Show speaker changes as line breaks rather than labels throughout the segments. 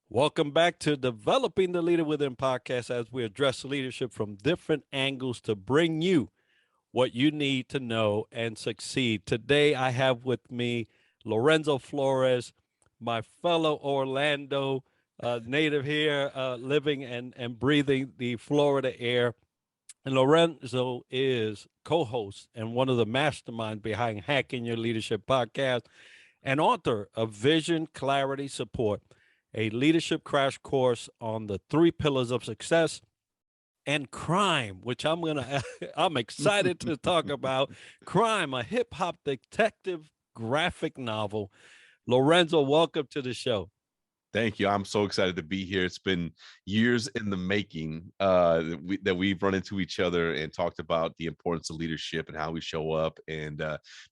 Welcome back to Developing the Leader Within podcast as we address leadership from different angles to bring you what you need to know and succeed. Today, I have with me Lorenzo Flores, my fellow Orlando native here, living and breathing the Florida air. And Lorenzo is co-host and one of the masterminds behind Hacking Your Leadership podcast and author of Vision, Clarity, Support, a leadership crash course on the 3 pillars of success and crime, which I'm excited to talk about. Crime, a hip hop detective graphic novel. Lorenzo, welcome to the show.
Thank you. I'm so excited to be here. It's been years in the making that we've run into each other and talked about the importance of leadership and how we show up. And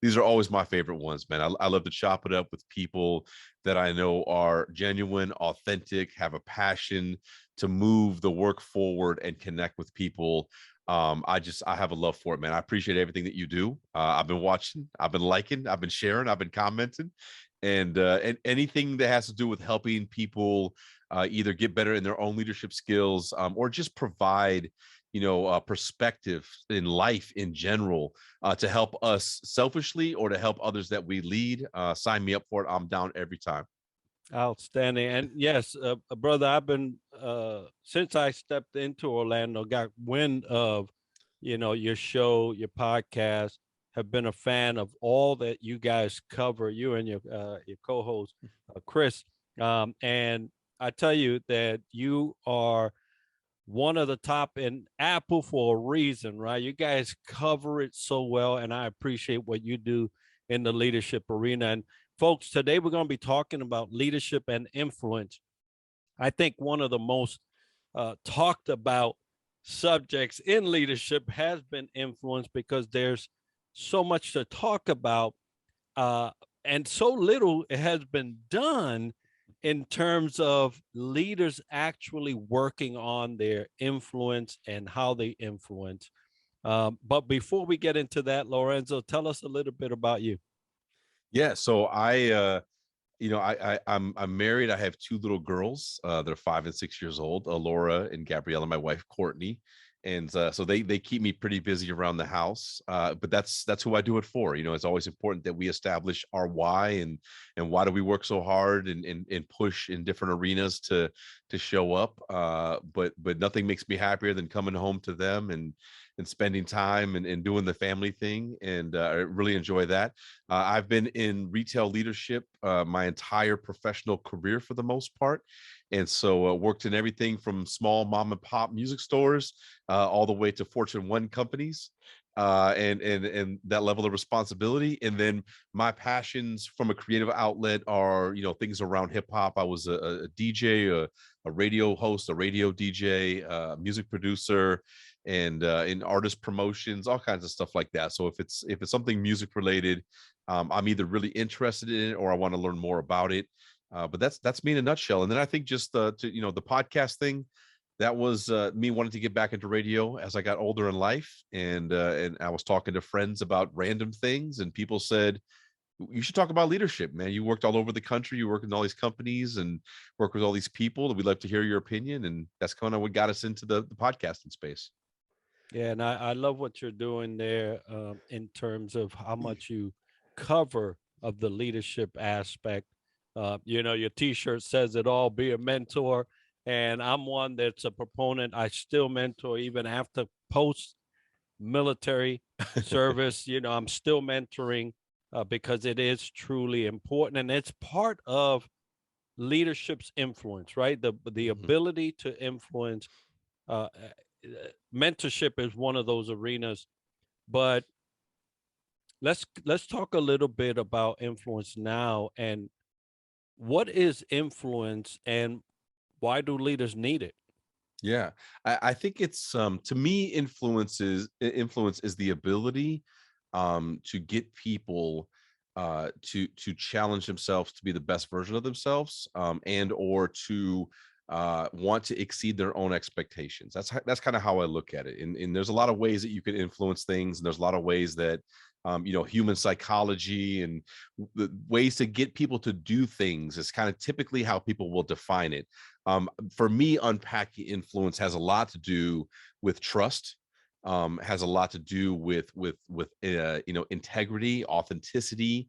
these are always my favorite ones, man. I love to chop it up with people that I know are genuine, authentic, have a passion to move the work forward and connect with people. I have a love for it, man. I appreciate everything that you do. I've been watching, I've been liking, I've been sharing, I've been commenting. And anything that has to do with helping people either get better in their own leadership skills or just provide, perspective in life in general to help us selfishly or to help others that we lead. Sign me up for it. I'm down every time.
Outstanding. And yes, brother, I've been, since I stepped into Orlando, got wind of, your show, your podcast, have been a fan of all that you guys cover, you and your co-host, Chris. And I tell you that you are one of the top in Apple for a reason, right? You guys cover it so well, and I appreciate what you do in the leadership arena. And folks, today we're going to be talking about leadership and influence. I think one of the most talked about subjects in leadership has been influence because there's so much to talk about and so little it has been done in terms of leaders actually working on their influence and how they influence. But before we get into that, Lorenzo, tell us a little bit about you.
Yeah, so I'm married. I have 2 little girls. They're 5 and 6 years old, Laura and Gabriella, my wife Courtney. And so they keep me pretty busy around the house. But that's who I do it for. It's always important that we establish our why and why do we work so hard and push in different arenas to show up. But nothing makes me happier than coming home to them and spending time and doing the family thing. And I really enjoy that. I've been in retail leadership my entire professional career for the most part. And so worked in everything from small mom and pop music stores all the way to Fortune 1 companies. And that level of responsibility. And then my passions from a creative outlet are, things around hip hop. I was a DJ, a radio host, a radio DJ, music producer, and in artist promotions, all kinds of stuff like that. So if it's something music related, I'm either really interested in it or I want to learn more about it. But that's me in a nutshell. And then I think just the podcast thing, that was me wanting to get back into radio as I got older in life. And I was talking to friends about random things, and people said, you should talk about leadership, man. You worked all over the country. You work in all these companies and work with all these people. We'd love to hear your opinion. And that's kind of what got us into the podcasting space.
Yeah, and I love what you're doing there in terms of how much you cover of the leadership aspect. Your T-shirt says it all. Be a mentor, and I'm one that's a proponent. I still mentor even after post-military service. I'm still mentoring because it is truly important, and it's part of leadership's influence, right? The ability to influence. Mentorship is one of those arenas, but let's talk a little bit about influence now. And what is influence, and why do leaders need it?
Yeah, I think it's to me, influence is the ability to get people to challenge themselves to be the best version of themselves, and or to want to exceed their own expectations. That's kind of how I look at it. And there's a lot of ways that you can influence things, and there's a lot of ways that human psychology and the ways to get people to do things is kind of typically how people will define it. For me, unpacking influence has a lot to do with trust, has a lot to do with integrity, authenticity,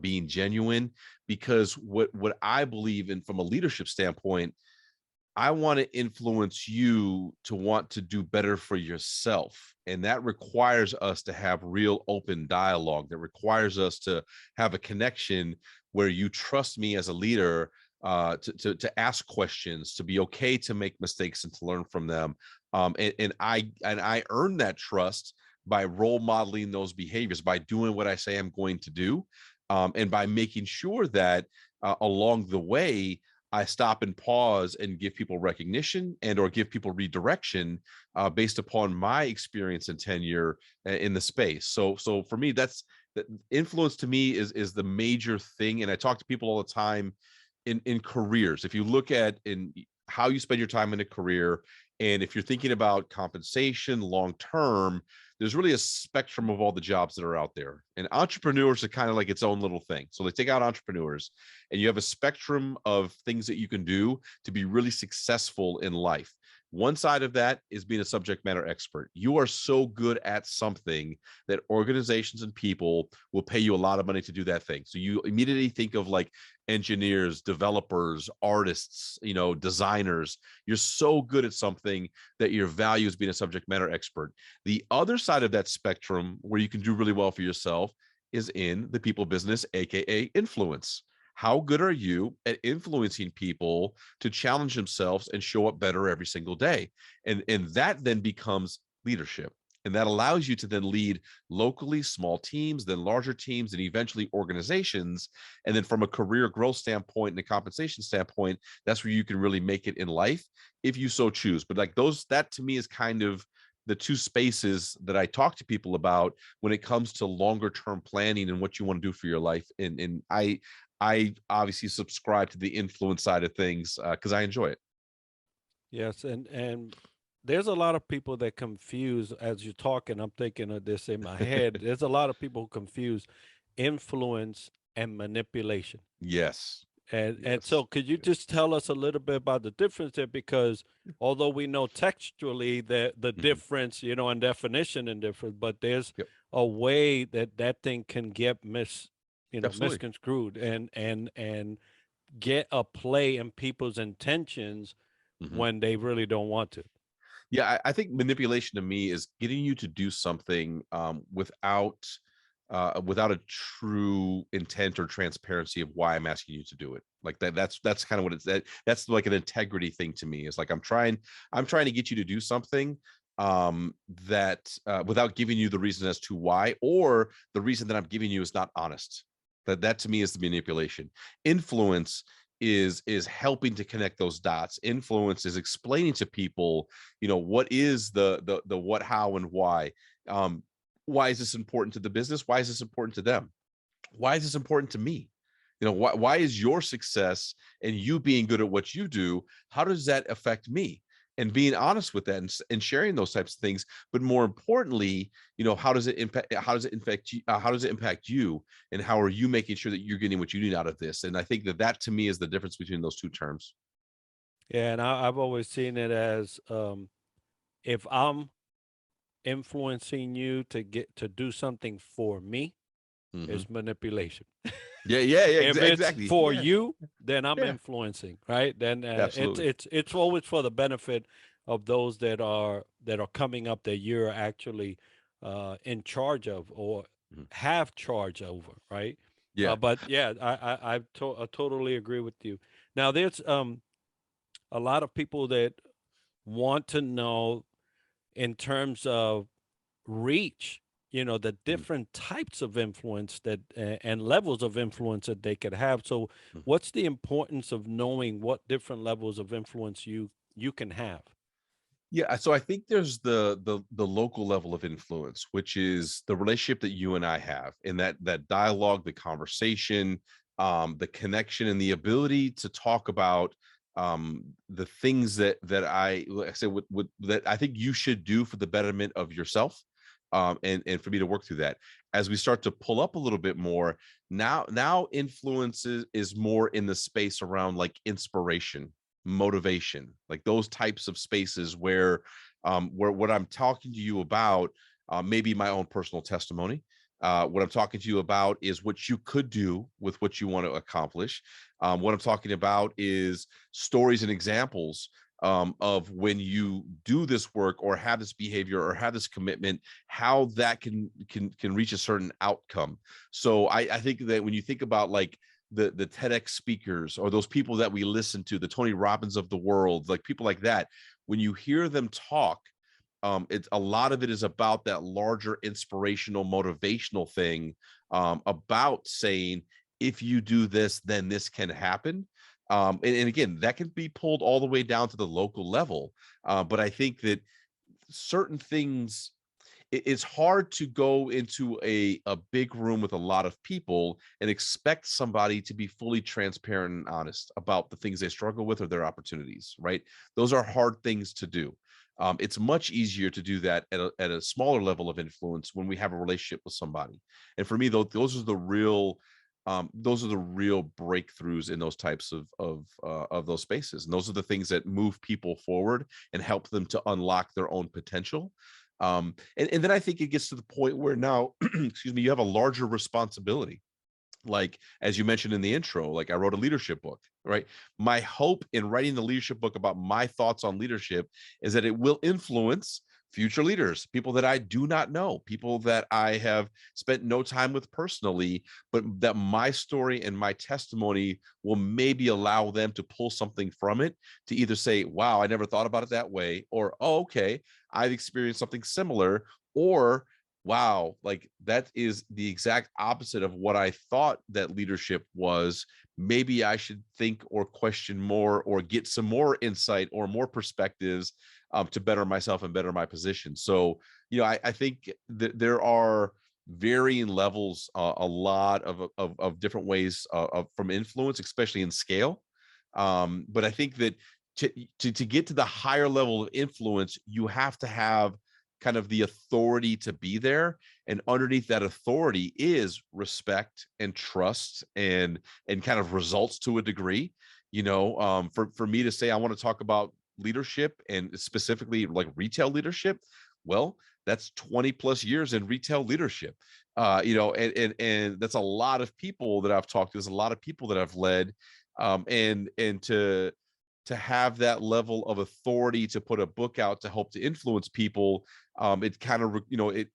being genuine. Because what I believe in from a leadership standpoint, I want to influence you to want to do better for yourself. And that requires us to have real open dialogue. That requires us to have a connection where you trust me as a leader, to ask questions, to be okay to make mistakes and to learn from them. And I earn that trust by role modeling those behaviors, by doing what I say I'm going to do, and by making sure that along the way, I stop and pause and give people recognition and or give people redirection based upon my experience and tenure in the space. So for me, that's the influence. To me is the major thing. And I talk to people all the time in careers. If you look at in how you spend your time in a career, and if you're thinking about compensation long term, there's really a spectrum of all the jobs that are out there. And entrepreneurs are kind of like its own little thing. So they take out entrepreneurs, and you have a spectrum of things that you can do to be really successful in life. One side of that is being a subject matter expert. You are so good at something that organizations and people will pay you a lot of money to do that thing. So you immediately think of like engineers, developers, artists, designers. You're so good at something that your value is being a subject matter expert. The other side of that spectrum where you can do really well for yourself is in the people business, aka influence. How good are you at influencing people to challenge themselves and show up better every single day? And that then becomes leadership. And that allows you to then lead locally, small teams, then larger teams, and eventually organizations. And then from a career growth standpoint and a compensation standpoint, that's where you can really make it in life if you so choose. But like that to me is kind of the two spaces that I talk to people about when it comes to longer term planning and what you want to do for your life. And I obviously subscribe to the influence side of things because I enjoy it.
Yes, and there's a lot of people that confuse as you're talking. I'm thinking of this in my head. There's a lot of people who confuse influence and manipulation.
Yes.
And so
Yes.
could you just tell us a little bit about the difference there? Because although we know textually the
Mhm.
difference, and definition and difference, but there's
Yep.
a way that thing can get
Absolutely.
misconstrued and get a play in people's intentions
Mhm.
when they really don't want to.
Yeah, I think manipulation to me is getting you to do something without a true intent or transparency of why I'm asking you to do it. Like that. That's kind of what it's that's like an integrity thing to me. It's like I'm trying to get you to do something that without giving you the reason as to why, or the reason that I'm giving you is not honest. That to me is the manipulation. Influence is helping to connect those dots. Influence is explaining to people, what is the what, how, and why. Why is this important to the business? Why is this important to them? Why is this important to me? Why is your success and you being good at what you do, how does that affect me? And being honest with that, and sharing those types of things. But more importantly, how does it impact, you, how does it impact you, and how are you making sure that you're getting what you need out of this? And I think that to me is the difference between those two terms.
Yeah, and I've always seen it as if I'm influencing you to get to do something for me,
Hmm.
it's manipulation.
Yeah, yeah, yeah,
If it's
exactly.
for
Yeah,
you, then I'm
yeah,
influencing, right? Then it's
absolutely.
it's it's always for the benefit of those that are coming up that you're actually in charge of or
Mhm.
have charge over, right?
Yeah.
But yeah, I totally agree with you. Now there's a lot of people that want to know in terms of reach, the
Mhm.
different types of influence and levels of influence that they could have. So
Mhm.
what's the importance of knowing what different levels of influence you can have?
Yeah, so I think there's the local level of influence, which is the relationship that you and I have, and that dialogue, the conversation, the connection, and the ability to talk about the things that like I said, that I think you should do for the betterment of yourself, and for me to work through that. As we start to pull up a little bit more, now influence is more in the space around like inspiration, motivation, like those types of spaces where what I'm talking to you about, maybe my own personal testimony. What I'm talking to you about is what you could do with what you want to accomplish. What I'm talking about is stories and examples, of when you do this work or have this behavior or have this commitment, how that can reach a certain outcome. So I think that when you think about like the TEDx speakers or those people that we listen to, the Tony Robbins of the world, like people like that, when you hear them talk, it's a lot of it is about that larger inspirational, motivational thing, about saying, if you do this, then this can happen. And again, that can be pulled all the way down to the local level. But I think that certain things, it's hard to go into a big room with a lot of people and expect somebody to be fully transparent and honest about the things they struggle with or their opportunities, right? Those are hard things to do. It's much easier to do that at a smaller level of influence when we have a relationship with somebody. And for me, those are the real breakthroughs in those types of those spaces. And those are the things that move people forward and help them to unlock their own potential. And then I think it gets to the point where now, excuse me, you have a larger responsibility. Like, as you mentioned in the intro, like I wrote a leadership book, right? My hope in writing the leadership book about my thoughts on leadership is that it will influence future leaders, people that I do not know, people that I have spent no time with personally, but that my story and my testimony will maybe allow them to pull something from it, to either say, wow, I never thought about it that way, or, oh, okay, I've experienced something similar, or wow, like that is the exact opposite of what I thought that leadership was. Maybe I should think or question more or get some more insight or more perspectives, to better myself and better my position. So, I think that there are varying levels, a lot of different ways, from influence, especially in scale. But I think that to get to the higher level of influence, you have to have kind of the authority to be there, and underneath that authority is respect and trust and kind of results to a degree. For me to say I want to talk about leadership, and specifically like retail leadership, well, that's 20 plus years in retail leadership. And that's a lot of people that I've talked to. There's a lot of people that I've led, and to have that level of authority to put a book out to help to influence people, it kind of,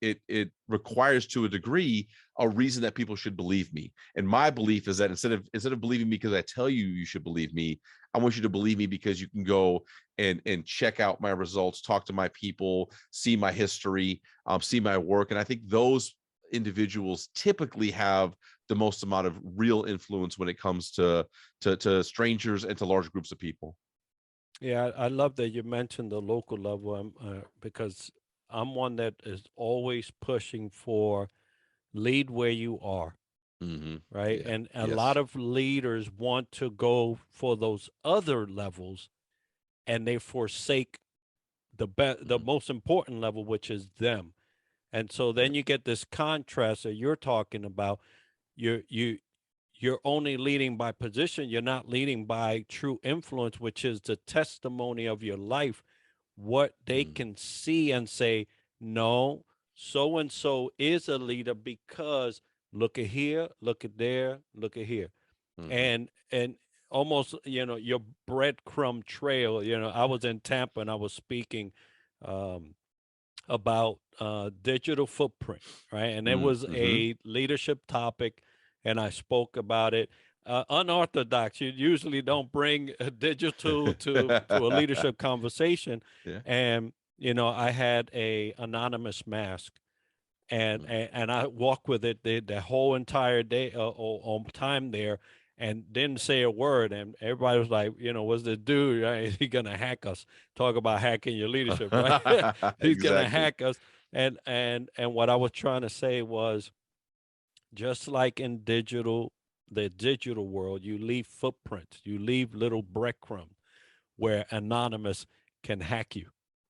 it requires, to a degree, a reason that people should believe me. And my belief is that instead of believing me because I tell you you should believe me, I want you to believe me because you can go and check out my results, talk to my people, see my history, see my work. And I think those individuals typically have the most amount of real influence when it comes to strangers and to large groups of people.
Yeah, I love that you mentioned the local level, because I'm one that is always pushing for lead where you are, right?
Yeah.
And a lot
Yes.
of leaders want to go for those other levels, and they forsake the
Mhm.
most important level, which is them. And so
Right.
then you get this contrast that you're talking about. You're you you're only leading by position. You're not leading by true influence, which is the testimony of your life, what they
Mhm.
can see and say, no, so and so is a leader because look at here, look at there, look at here.
Mhm.
And almost, your breadcrumb trail. I was in Tampa and I was speaking, um, about digital footprint, right? And it was
Mhm.
a leadership topic, and I spoke about it. Unorthodox. You usually don't bring a digital to a leadership conversation,
Yeah.
and I had a anonymous mask, and
Mhm.
and I walked with it the whole entire day, on time there, and didn't say a word. And everybody was like, what's the dude? Right? Is he gonna hack us? Talk about hacking your leadership, right? He's gonna
Exactly.
hack us. And what I was trying to say was, just like the digital world, you leave footprints, you leave little breadcrumbs. where anonymous can hack you,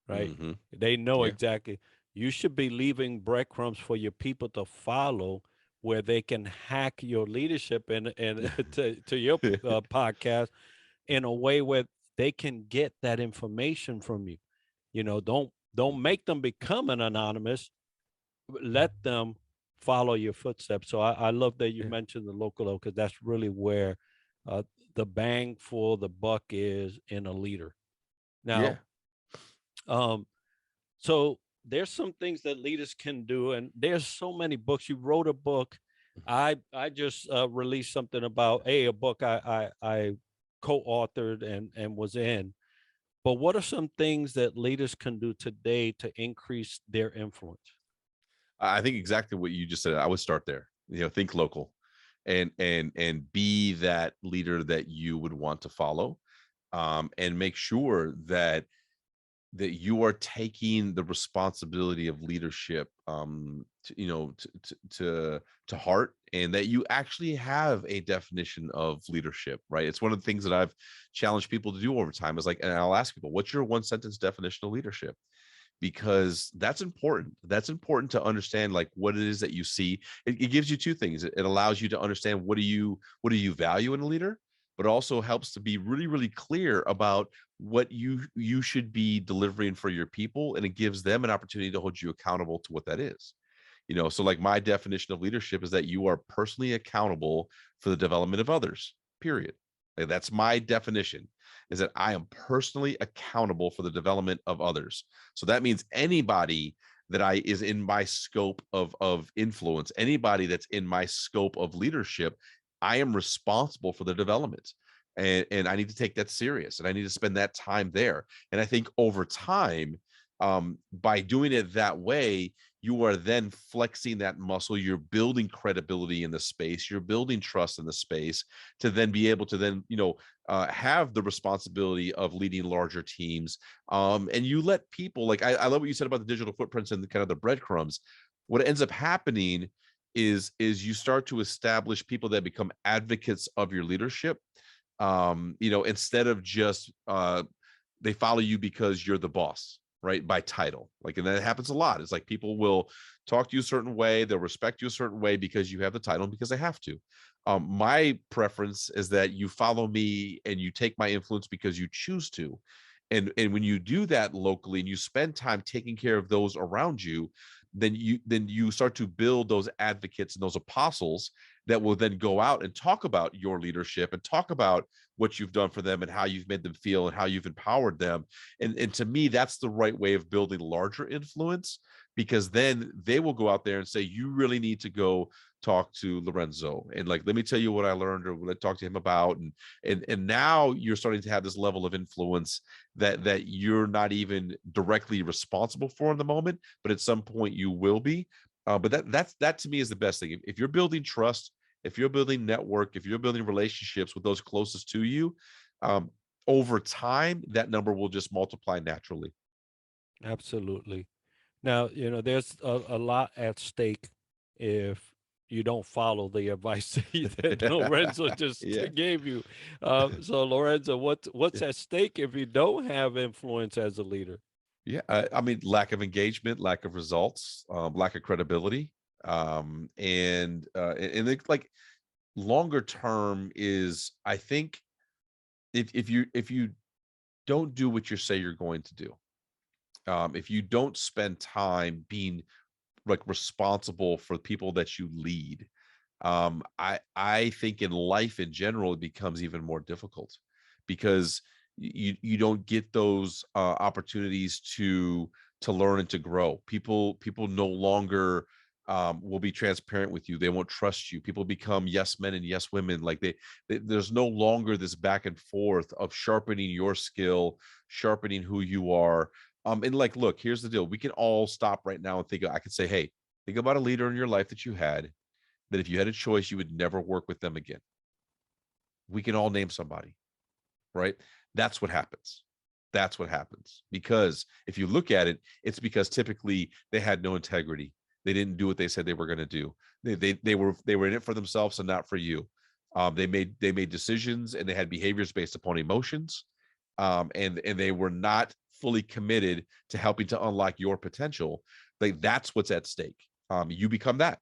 right?
Hmm.
They know
Yeah.
exactly. You should be leaving breadcrumbs for your people to follow where they can hack your leadership and to your podcast in a way where they can get that information from you. Don't make them become an anonymous. Let them follow your footsteps. So I love that you
Yeah.
mentioned the local because that's really where uh, the bang for the buck is in a leader.
Yeah.
Now, um, so there's some things that leaders can do, and there's so many books. You wrote a book. I just released something about a book I co-authored and was in. But what are some things that leaders can do today to increase their influence?
I think exactly what you just said. I would start there. Think local, and be that leader that you would want to follow, and make sure that you are taking the responsibility of leadership, to heart, and that you actually have a definition of leadership. Right? It's one of the things that I've challenged people to do over time. Is like, and I'll ask people, what's your one sentence definition of leadership? Because that's important. That's important to understand, like, what it is that you see. It gives you two things. It allows you to understand what do you value in a leader, but also helps to be really, really clear about what you should be delivering for your people, and it gives them an opportunity to hold you accountable to what that is. So like, my definition of leadership is that you are personally accountable for the development of others, period. Like, that's my definition, is that I am personally accountable for the development of others. So that means anybody that I is in my scope of influence, anybody that's in my scope of leadership, I am responsible for the development. And I need to take that serious, and I need to spend that time there. And I think over time, by doing it that way, you are then flexing that muscle. You're building credibility in the space. You're building trust in the space to then be able to then, have the responsibility of leading larger teams. And you let people, like, I love what you said about the digital footprints and the kind of the breadcrumbs. What ends up happening is you start to establish people that become advocates of your leadership. Instead of just they follow you because you're the boss, right? By title. Like, and that happens a lot. It's like, people will talk to you a certain way, they'll respect you a certain way because you have the title, because they have to. My preference is that you follow me and you take my influence because you choose to. And when you do that locally and you spend time taking care of those around you, then you start to build those advocates and those apostles that will then go out and talk about your leadership and talk about what you've done for them and how you've made them feel and how you've empowered them. And to me, that's the right way of building larger influence, because then they will go out there and say, you really need to go talk to Lorenzo, and, like, let me tell you what I learned or what I talked to him about. And now you're starting to have this level of influence that you're not even directly responsible for in the moment, but at some point you will be. But that to me is the best thing. If you're building trust, if you're building network, if you're building relationships with those closest to you, um, over time, that number will just multiply naturally.
Absolutely. Now, there's a lot at stake if you don't follow the advice that Lorenzo just
Yeah.
gave you. So, Lorenzo, what's
Yeah.
at stake if you don't have influence as a leader?
Yeah. I mean, lack of engagement, lack of results, lack of credibility. And like, longer term is, I think, if you don't do what you say you're going to do, if you don't spend time being, like, responsible for people that you lead, I think in life in general it becomes even more difficult, because you don't get those opportunities to learn and to grow. People no longer will be transparent with you. They won't trust you. People become yes men and yes women. Like, there's no longer this back and forth of sharpening your skill, sharpening who you are. And, like, look, here's the deal. We can all stop right now and think. I could say, hey, think about a leader in your life that you had, that if you had a choice, you would never work with them again. We can all name somebody, right? That's what happens. That's what happens. Because if you look at it, it's because typically they had no integrity. They didn't do what they said they were going to do. They were in it for themselves and not for you. They made decisions, and they had behaviors based upon emotions. and they were not fully committed to helping to unlock your potential, like that's what's at stake. You become that.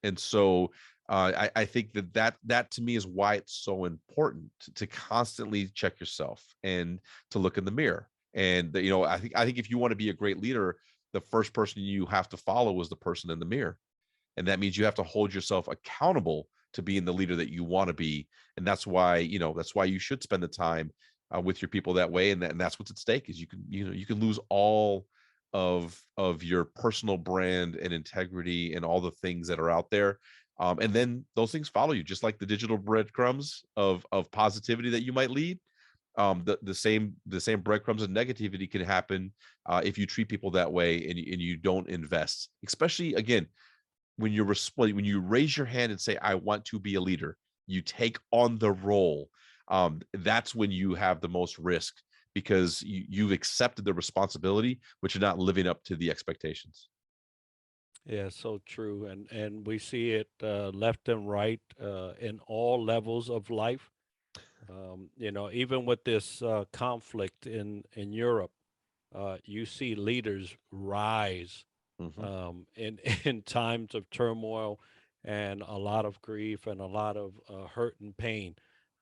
And so I think that to me is why it's so important to constantly check yourself and to look in the mirror. And I think if you want to be a great leader, the first person you have to follow is the person in the mirror, and that means you have to hold yourself accountable to being the leader that you want to be. And that's why you should spend the time with your people that way. And that's what's at stake is you can lose all of your personal brand and integrity and all the things that are out there. And then those things follow you, just like the digital breadcrumbs of positivity that you might lead. The same breadcrumbs of negativity can happen if you treat people that way, and you don't invest, especially again when you raise your hand and say, I want to be a leader, you take on the role. That's when you have the most risk, because you've accepted the responsibility, but you're not living up to the expectations.
Yeah, so true. And we see it left and right in all levels of life. Even with this conflict in Europe, you see leaders rise
Hmm.
in in times of turmoil and a lot of grief and a lot of hurt and pain.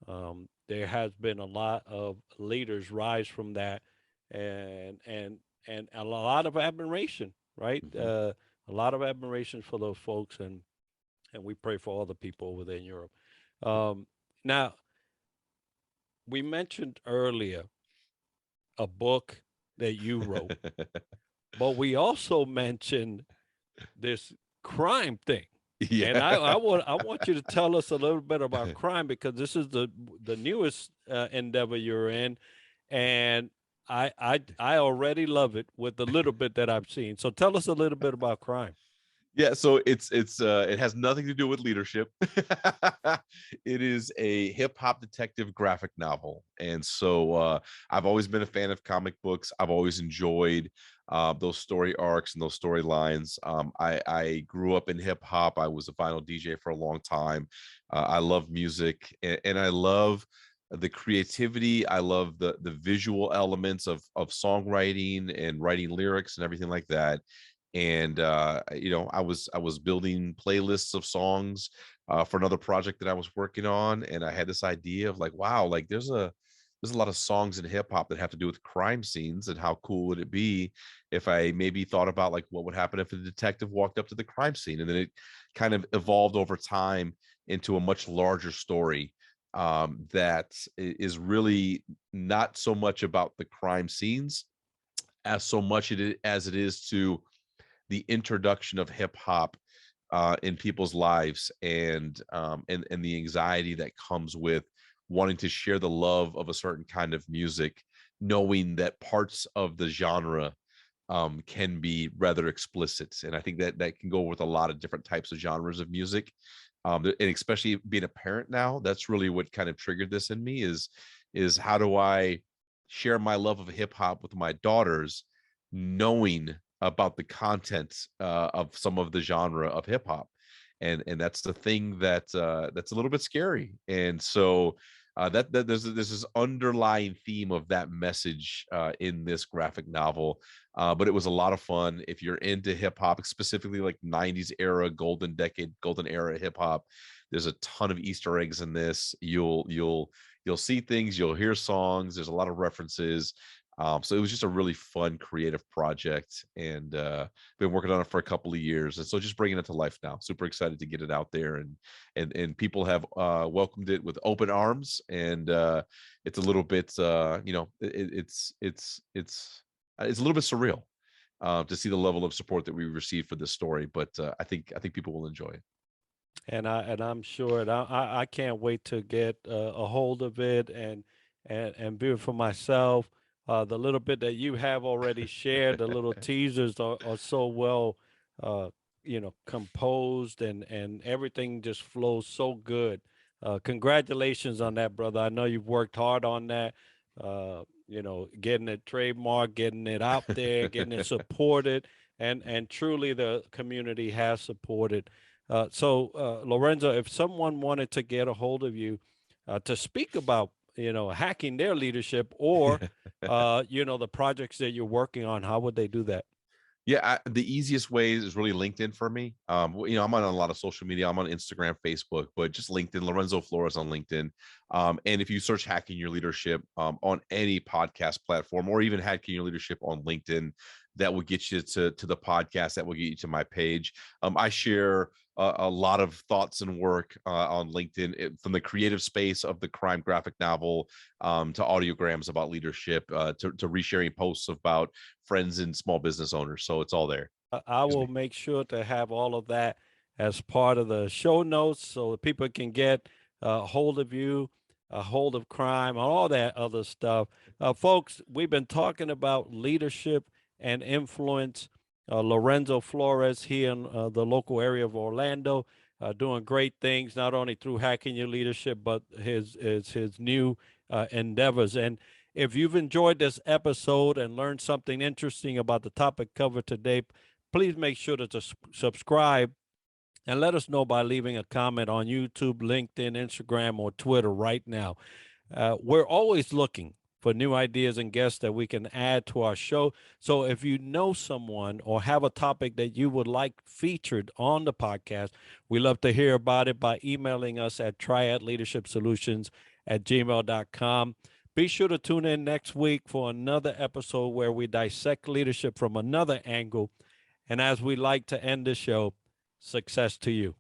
There has been a lot of leaders rise from that, and and a lot of admiration, right?
Hmm.
A lot of admiration for those folks, and we pray for all the people over there in Europe. Um, Now, we mentioned earlier a book that you wrote, but we also mentioned this crime thing. And
Yeah.
I want you to tell us a little bit about crime, because this is the newest endeavor you're in, and I already love it with the little bit that I've seen. So tell us a little bit about crime.
Yeah, so it has nothing to do with leadership. It is a hip hop detective graphic novel. And so I've always been a fan of comic books. I've always enjoyed those story arcs and those storylines. I grew up in hip hop. I was a vinyl DJ for a long time. I love music, and I love the creativity. I love the visual elements of songwriting and writing lyrics and everything like that. And I was building playlists of songs for another project that I was working on, and I had this idea of like, wow, like there's a lot of songs in hip hop that have to do with crime scenes, and how cool would it be if I maybe thought about like what would happen if a detective walked up to the crime scene. And then it kind of evolved over time into a much larger story that is really not so much about the crime scenes as so much as it is to the introduction of hip hop in people's lives, and the anxiety that comes with wanting to share the love of a certain kind of music, knowing that parts of the genre can be rather explicit. And I think that can go with a lot of different types of genres of music. And especially being a parent now, that's really what kind of triggered this in me is how do I share my love of hip hop with my daughters, knowing about the content of some of the genre of hip hop. And that's the thing that's a little bit scary. And so that there's this underlying theme of that message in this graphic novel. But it was a lot of fun. If you're into hip hop, specifically like 90s era, golden decade, golden era hip hop, there's a ton of Easter eggs in this. You'll see things, you'll hear songs. There's a lot of references. So it was just a really fun, creative project, and been working on it for a couple of years. And so just bringing it to life now. Super excited to get it out there, and people have welcomed it with open arms. And it's a little bit, it's a little bit surreal to see the level of support that we received for this story. But I think people will enjoy it.
And I'm sure, and I can't wait to get a hold of it and view it for myself. The little bit that you have already shared, the little teasers are so well, uh, composed, and everything just flows so good. Congratulations on that, brother. I know you've worked hard on that. Getting it trademarked, getting it out there, getting it supported, and truly the community has supported. Lorenzo, if someone wanted to get a hold of you to speak about, hacking their leadership, or the projects that you're working on, how would they do that?
Yeah, the easiest way is really LinkedIn for me. I'm on a lot of social media. I'm on Instagram, Facebook, but just LinkedIn. Lorenzo Flores on LinkedIn. And if you search "Hacking Your Leadership" on any podcast platform, or even "Hacking Your Leadership" on LinkedIn, that will get you to the podcast. That will get you to my page. I share a lot of thoughts and work on LinkedIn, from the creative space of the crime graphic novel, to audiograms about leadership, to resharing posts about friends and small business owners. So it's all there.
I
Excuse
will
me.
make sure to have all of that as part of the show notes so that people can get a hold of you, a hold of crime, all that other stuff. Folks, we've been talking about leadership and influence. Lorenzo Flores here in the local area of Orlando, doing great things, not only through Hacking Your Leadership, but his new endeavors. And if you've enjoyed this episode and learned something interesting about the topic covered today, please make sure to subscribe and let us know by leaving a comment on YouTube, LinkedIn, Instagram, or Twitter right now. We're always looking for new ideas and guests that we can add to our show. So if you know someone or have a topic that you would like featured on the podcast, we love to hear about it by emailing us at triadleadershipsolutions@gmail.com. Be sure to tune in next week for another episode where we dissect leadership from another angle. And as we like to end the show, success to you.